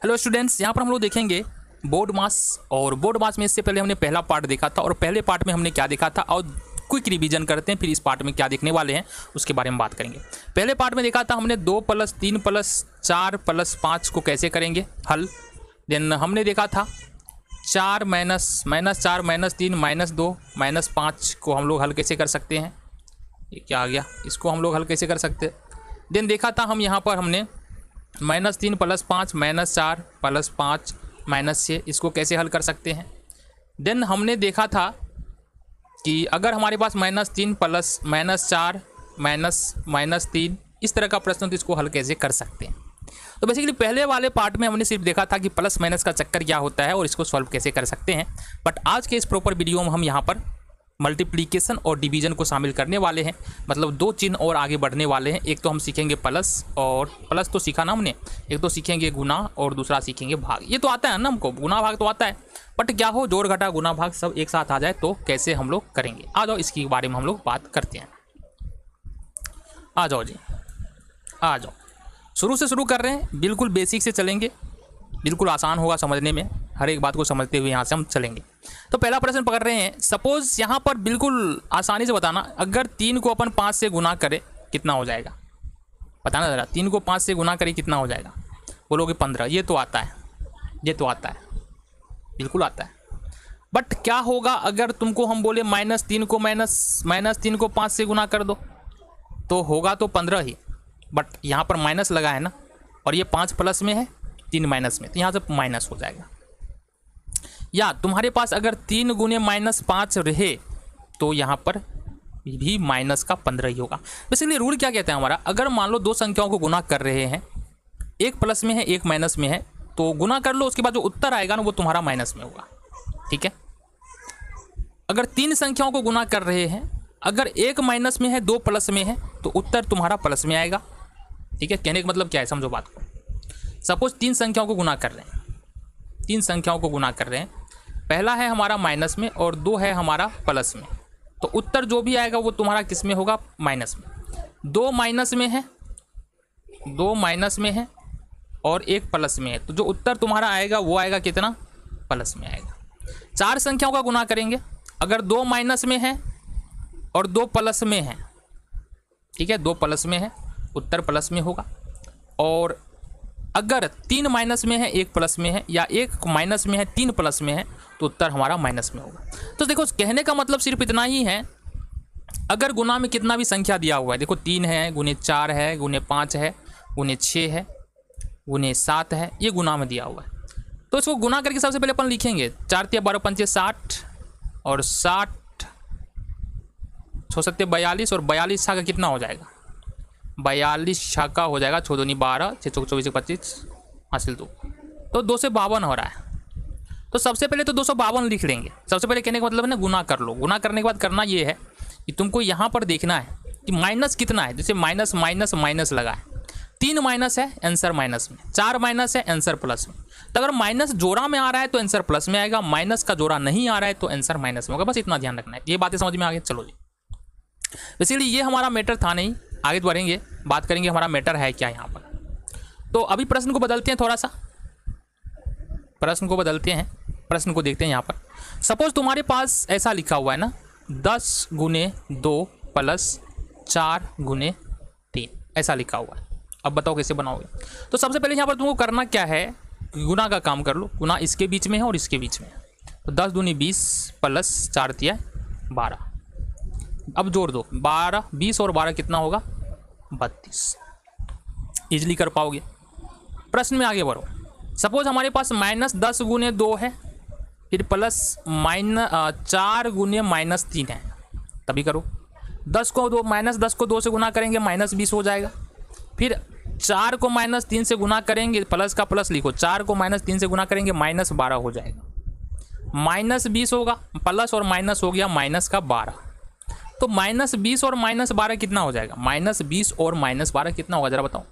Hello students, यहाँ पर हम लोग देखेंगे बोर्ड मास। और बोर्ड मास में इससे पहले हमने पहला पार्ट देखा था और पहले पार्ट में हमने क्या देखा था और क्विक रिवीजन करते हैं, फिर इस पार्ट में क्या देखने वाले हैं उसके बारे में बात करेंगे। पहले पार्ट में देखा था हमने 2 + 3 + 4 + 5 को कैसे करेंगे हल। देन हमने देखा था 4 - -4 - 3 -2 -5 को हम लोग हल कैसे कर सकते हैं। ये क्या आ गया, इसको हम लोग हल कैसे कर सकते हैं। देन देखा था हम यहाँ पर हमने -3 + 5 -4 + 5 -6 इसको कैसे हल कर सकते हैं। देन हमने देखा था कि अगर हमारे पास -3 + -4 -3 इस तरह का प्रश्न तो इसको हल कैसे कर सकते हैं। तो बेसिकली पहले वाले पार्ट में हमने सिर्फ देखा था कि प्लस माइनस का चक्कर क्या होता है और इसको सॉल्व कैसे कर सकते हैं। बट आज के इस प्रॉपर वीडियो में हम यहाँ पर मल्टीप्लिकेशन और डिवीजन को शामिल करने वाले हैं, मतलब 2 चिन्ह और आगे बढ़ने वाले हैं। एक तो हम सीखेंगे प्लस, और प्लस तो सीखा ना हमने, एक तो सीखेंगे गुना और दूसरा सीखेंगे भाग। ये तो आता है ना हमको, गुना भाग तो आता है, बट क्या हो जोड़ घटा गुना भाग सब एक साथ आ जाए तो कैसे हम लोग करेंगे। आ जाओ, इसके बारे में हम लोग बात करते हैं। आ जाओ जी, आ जाओ। शुरू से शुरू कर रहे हैं, बिल्कुल बेसिक से चलेंगे, बिल्कुल आसान होगा समझने में, हर एक बात को समझते हुए यहाँ से हम चलेंगे। तो पहला प्रश्न पकड़ रहे हैं, सपोज यहाँ पर बिल्कुल आसानी से बताना, अगर 3 को अपन 5 से गुना करें कितना हो जाएगा, बताना ज़रा। 3 को 5 से गुना करें कितना हो जाएगा, बोलोगे 15। ये तो आता है, ये तो आता है, बिल्कुल आता है। बट क्या होगा अगर तुमको हम बोले -3 को 5 से गुना कर दो, तो होगा तो 15 ही, बट यहाँ पर माइनस लगा है ना, और ये 5 प्लस में है 3 माइनस में, तो यहाँ से माइनस हो जाएगा। या तुम्हारे पास अगर 3 × -5 रहे तो यहाँ पर भी माइनस का 15 ही होगा। बेसिकली रूल क्या कहते हैं हमारा, अगर मान लो 2 संख्याओं को गुना कर रहे हैं, एक प्लस में है एक माइनस में है, तो गुना कर लो, उसके बाद जो उत्तर आएगा ना वो तुम्हारा माइनस में होगा, ठीक है। अगर 3 संख्याओं को गुना कर रहे हैं, अगर एक माइनस में है 2 प्लस में है, तो उत्तर तुम्हारा प्लस में आएगा, ठीक है। कहने का मतलब क्या है, समझो बात को। सपोज 3 संख्याओं को गुना कर रहे हैं, 3 संख्याओं को गुना कर रहे हैं, पहला है हमारा माइनस में और 2 है हमारा प्लस में, तो उत्तर जो भी आएगा वो तुम्हारा किस में होगा, माइनस में। 2 माइनस में है, 2 माइनस में है और 1 प्लस में है, तो जो उत्तर तुम्हारा आएगा वो आएगा कितना, प्लस में आएगा। 4 संख्याओं का गुना करेंगे, अगर 2 माइनस में है और 2 प्लस में है, ठीक है, 2 प्लस में है, उत्तर प्लस में होगा। और अगर 3 माइनस में है 1 प्लस में है, या 1 माइनस में है 3 प्लस में है, तो उत्तर हमारा माइनस में होगा। तो देखो कहने का मतलब सिर्फ इतना ही है, अगर गुना में कितना भी संख्या दिया हुआ है, देखो 3 है × 4 है × 5 है × 6 है × 7 है, ये गुना में दिया हुआ है, तो इसको गुना करके सबसे पहले अपन लिखेंगे 4 × 3 = 12 × 5 = 60 और 60 6 × 7 = 42 और 42 छक्का कितना हो जाएगा, 42 छक्का हो जाएगा, 6 × 2 = 12 6 × 4 = 24 25 हासिल 2, तो 2 से 52 हो रहा है। तो सबसे पहले तो 252 लिख लेंगे। सबसे पहले कहने का मतलब है ना, गुना कर लो। गुना करने के बाद करना ये है कि तुमको यहाँ पर देखना है कि माइनस कितना है, जैसे माइनस माइनस माइनस लगा है, 3 माइनस है आंसर माइनस में, 4 माइनस है आंसर प्लस में। तो अगर माइनस जोड़ा में आ रहा है तो आंसर प्लस में आएगा, माइनस का जोड़ा नहीं आ रहा है तो आंसर माइनस में होगा। बस इतना ध्यान रखना है, ये बातें समझ में आ गई। चलो जी, इसीलिए ये हमारा मैटर था नहीं, आगे बढ़ेंगे, बात करेंगे हमारा मैटर है क्या यहाँ पर। तो अभी प्रश्न को बदलते हैं, थोड़ा सा प्रश्न को बदलते हैं, प्रश्न को देखते हैं यहाँ पर। सपोज तुम्हारे पास ऐसा लिखा हुआ है ना, 10 × 2 + 4 × 3 ऐसा लिखा हुआ है। अब बताओ कैसे बनाओगे। तो सबसे पहले यहाँ पर तुमको करना क्या है, गुना का काम कर लो। गुना इसके बीच में है और इसके बीच में है, तो 10 दूनी 20 + 4 × 12। अब जोड़ दो, 12 20 और 12 कितना होगा, 32। इजली कर पाओगे। प्रश्न में आगे बढ़ो। सपोज हमारे पास -10 × 2 है, फिर प्लस 4 × -3 है, तभी करो। 10 को 2 से गुना करेंगे -20 हो जाएगा। फिर 4 को -3 से गुना करेंगे, प्लस का प्लस लिखो, 4 को -3 से गुना करेंगे -12 हो जाएगा, -20 होगा, प्लस और माइनस हो गया माइनस का 12। तो -20 और -12 कितना हो जाएगा, -20 और -12 कितना होगा जरा बताओ।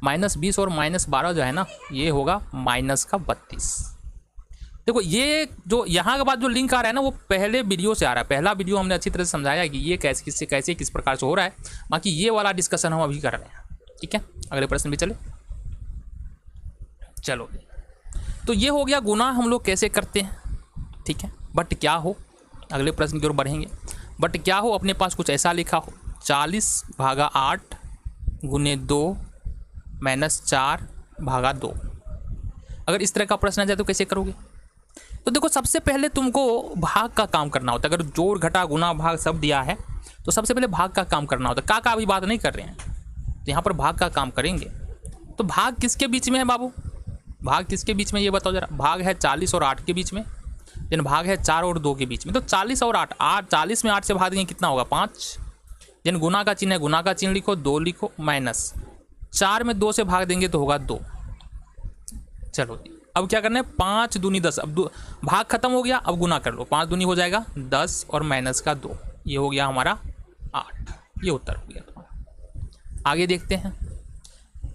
-20 और -12 जो है ना, ये होगा माइनस का 32। देखो ये जो यहाँ के बाद जो लिंक आ रहा है ना, वो पहले वीडियो से आ रहा है। पहला वीडियो हमने अच्छी तरह से समझाया कि ये कैसे किस प्रकार से हो रहा है, बाकी ये वाला डिस्कशन हम अभी कर रहे हैं, ठीक है। अगले प्रश्न भी चले, चलो तो ये हो गया गुना हम लोग कैसे करते हैं, ठीक है। बट क्या हो, अगले प्रश्न की ओर बढ़ेंगे। बट क्या हो अपने पास कुछ ऐसा लिखा हो 40/8 गुने 2 माइनस 4/2। अगर इस तरह का प्रश्न आ जाए तो कैसे करोगे? तो देखो सबसे पहले तुमको भाग का काम करना होता है। अगर जोड़ घटा गुना भाग सब दिया है तो सबसे पहले भाग का काम करना होता है। का अभी बात नहीं कर रहे हैं, तो यहाँ पर भाग का काम करेंगे। तो भाग किसके बीच में है बाबू? भाग किसके बीच में ये बताओ जरा। भाग है 40 और 8 के बीच में, देन भाग है 4 और 2 के बीच में। तो 40 और 8, 40 में 8 से भाग देंगे कितना होगा 5। देन गुना का चिन्ह है, गुना का चिन्ह लिखो, 2 लिखो, माइनस 4 में 2 से भाग देंगे तो होगा 2। चलो अब क्या करना है, 5 दूनी 10। अब भाग खत्म हो गया, अब गुना कर लो। 5 दूनी हो जाएगा 10 और माइनस का 2, ये हो गया हमारा 8। ये उत्तर हो गया तुम्हारा। आगे देखते हैं।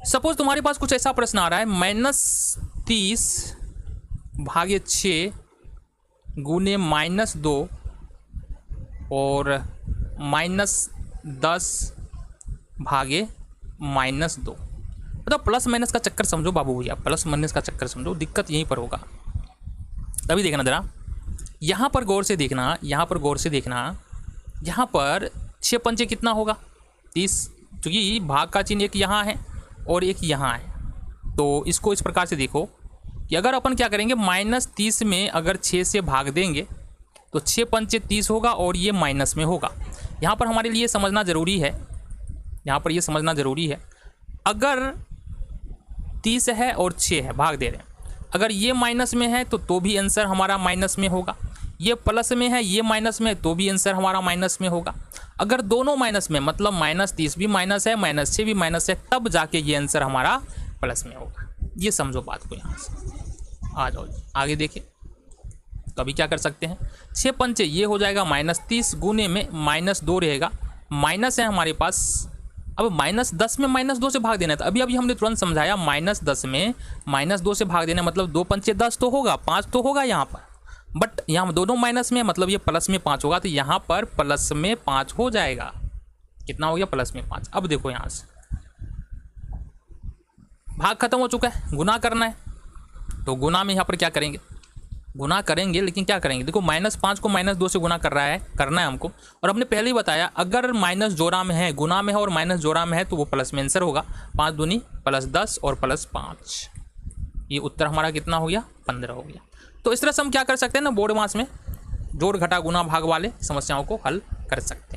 सपोज तुम्हारे पास कुछ ऐसा प्रश्न आ रहा है, -30/6 गुने -2 और -10/-2। मतलब प्लस माइनस का चक्कर समझो बाबू भैया, प्लस माइनस का चक्कर समझो। दिक्कत यहीं पर होगा। तभी देखना जरा, यहाँ पर गौर से देखना, यहाँ पर गौर से देखना। यहाँ पर 6 पंचे कितना होगा 30, क्योंकि भाग का चिन्ह एक यहाँ है और एक यहाँ है। तो इसको इस प्रकार से देखो कि अगर अपन क्या करेंगे, -30 में अगर 6 से भाग देंगे तो 6 पंचे 30 होगा और ये माइनस में होगा। यहाँ पर हमारे लिए समझना ज़रूरी है, यहाँ पर ये समझना ज़रूरी है। अगर 30 है और 6 है, भाग दे रहे हैं, अगर ये माइनस में है तो भी आंसर हमारा माइनस में होगा। ये प्लस में है, ये माइनस में है, तो भी आंसर हमारा माइनस में होगा। अगर दोनों माइनस में, मतलब -30 भी माइनस है, -6 भी माइनस है, तब जाके ये आंसर हमारा प्लस में होगा। ये समझो बात को। यहाँ से आ जाओ आगे देखिए। तो अभी क्या कर सकते हैं, 6 पंचे ये हो जाएगा -30 गुने में -2 रहेगा, माइनस है हमारे पास। अब -10 में -2 से भाग देना है। तो अभी हमने तुरंत समझाया, -10 में -2 से भाग देना मतलब 2 पंचे 10 तो होगा, 5 तो होगा यहाँ पर। बट यहाँ दोनों माइनस में, मतलब ये प्लस में 5 होगा, तो यहाँ पर प्लस में 5 हो जाएगा। कितना हो गया, प्लस में 5। अब देखो यहाँ से भाग खत्म हो चुका है, गुना करना है। तो गुना में यहाँ पर क्या करेंगे, गुना करेंगे, लेकिन क्या करेंगे, देखो -5 को -2 से गुना करना है हमको। और हमने पहले ही बताया, अगर माइनस जोड़ा में है, गुना में है और माइनस जोड़ा में है तो वो प्लस में आंसर होगा। 5 दूनी +10 और +5, ये उत्तर हमारा कितना हो गया, 15 हो गया। तो इस तरह से हम क्या कर सकते हैं ना, बोर्ड मास में जोड़ घटा गुना भाग वाले समस्याओं को हल कर सकते हैं।